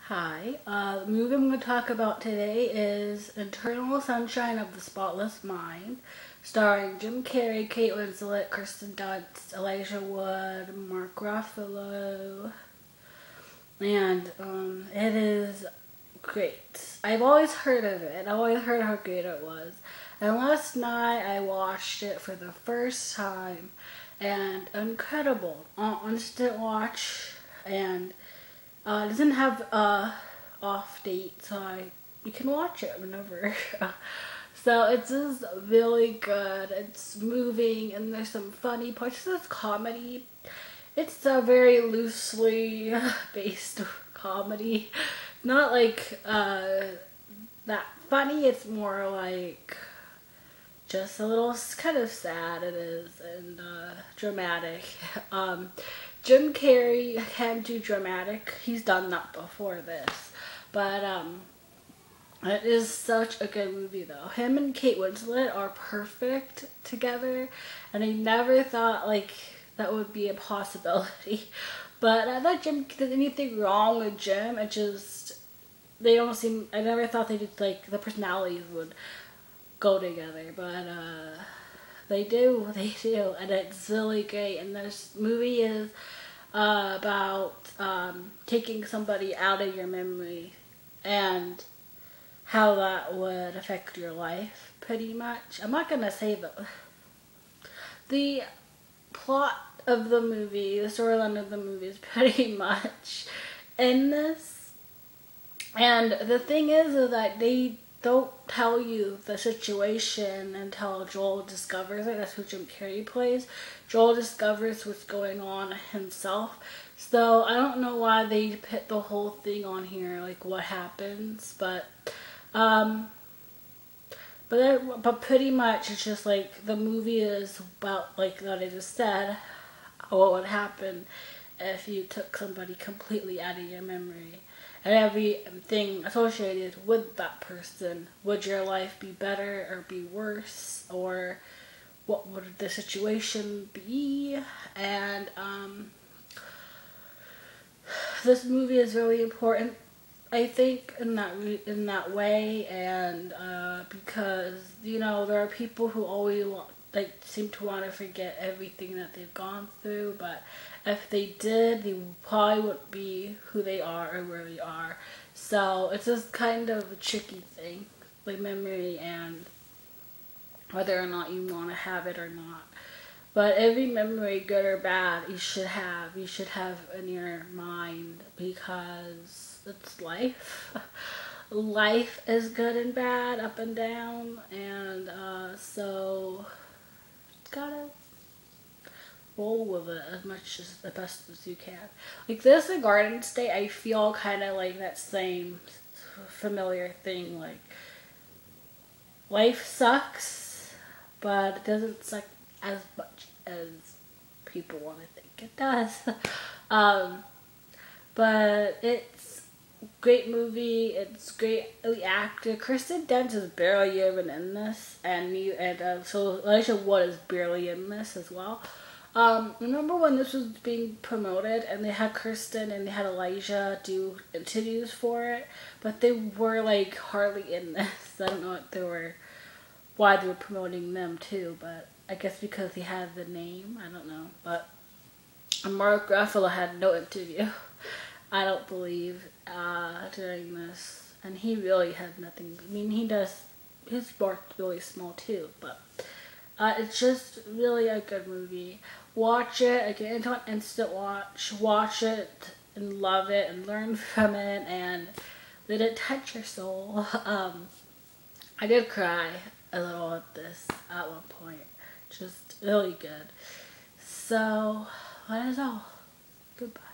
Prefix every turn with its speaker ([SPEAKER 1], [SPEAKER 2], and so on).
[SPEAKER 1] Hi, the movie I'm going to talk about today is Eternal Sunshine of the Spotless Mind, starring Jim Carrey, Kate Winslet, Kirsten Dunst, Elijah Wood, Mark Ruffalo, and it is great. I've always heard of it. I've always heard how great it was. And last night I watched it for the first time, and incredible. Instant watch, and it doesn't have off date, so you can watch it whenever. So it's just really good. It's moving, and there's some funny parts. It's comedy. It's a very loosely based comedy. Not like that funny. It's more like just a little kind of sad. It is, and dramatic. Jim Carrey can do dramatic. He's done that before this. But it is such a good movie though. Him and Kate Winslet are perfect together, and I never thought like that would be a possibility. But I thought Jim did anything wrong with Jim. It just they don't seem. I never thought they did like the personalities would go together, but they do, and it's really great. And this movie is about taking somebody out of your memory and how that would affect your life, pretty much. I'm not gonna say the plot of the movie, the storyline of the movie is pretty much in this. And the thing is that they don't tell you the situation until Joel discovers it. That's who Jim Carrey plays. Joel discovers what's going on himself. So I don't know why they put the whole thing on here, like what happens, but pretty much it's just like the movie is about, like what I just said, what would happen if you took somebody completely out of your memory. And everything associated with that person. Would your life be better or be worse? Or what would the situation be? And this movie is really important, I think, in that way. And because there are people who always seem to want to forget everything that they've gone through, but if they did, they probably wouldn't be who they are or where they are. So it's just kind of a tricky thing, like memory and whether or not you want to have it or not. But every memory, good or bad, you should have in your mind, because it's life. Life is good and bad, up and down, and so gotta roll with it as much as the best as you can. Like this in Garden State, I feel kind of like that same familiar thing. Like life sucks, but it doesn't suck as much as people want to think it does. But it's a great movie. It's greatly acted. Kirsten Dunst is barely even in this, and so Elijah Wood is barely in this as well. Remember when this was being promoted and they had Kirsten and they had Elijah do interviews for it, but they were like hardly in this. I don't know why they were promoting them too, but I guess because he had the name, I don't know. But Mark Ruffalo had no interview, I don't believe, during this, and he really had nothing. I mean, his part's really small too, but it's just really a good movie. Watch it. I get into an instant watch. Watch it and love it and learn from it and let it touch your soul. I did cry a little at this at one point. Just really good. So, that is all. Goodbye.